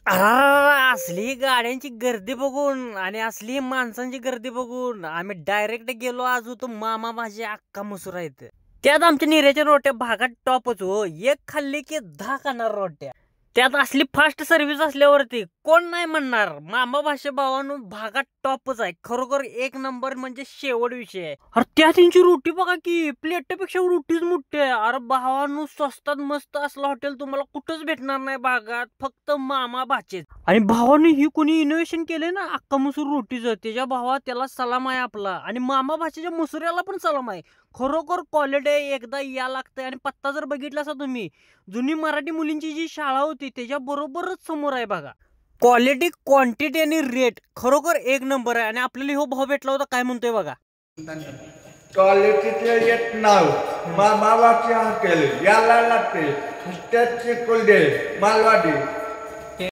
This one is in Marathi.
असली गाड्यांची गर्दी बघून आणि असली माणसांची गर्दी बघून आम्ही डायरेक्ट गेलो. आज होतो मामा माझे अक्का मसूर आहेत. त्यात आमच्या निऱ्याच्या रोट्या भागात टॉपच हो. एक खाल्ली की 10 खाणार रोट्या. त्यात असली फास्ट सर्व्हिस असल्यावरती कोण नाही म्हणणार. मामा भाषे भावानो भागात टॉपच आहे. खरोखर एक नंबर म्हणजे शेवट विषय आहे. अरे त्या त्यांची रोटी बघा की प्लेटपेक्षा रोटीच मोठी आहे. अरे भावानो स्वस्तात मस्त असलं हॉटेल तुम्हाला कुठंच भेटणार नाही भागात. फक्त मामा भाचे. आणि भावाने ही कोणी इनोव्हेशन केलंय ना अक्का मसूर रोटीचं, त्याच्या भावा त्याला सलाम आहे आपला. आणि मामा भाषेच्या मसुऱ्याला पण सलाम आहे. खरोखर क्वालिटी एकदा या लागतंय. आणि पत्ता जर बघितला असा तुम्ही, जुनी मराठी मुलींची जी शाळा होती त्याच्या बरोबरच समोर आहे बघा. क्वालिटी, क्वांटिटी आणि रेट खरोखर एक नंबर आहे. आणि आपल्याला हो भाव भेटला होता काय म्हणतोय बघा. क्वालिटीचे एक नाव मामाची हॉटेल याला लागते. कुलदे मालवाडी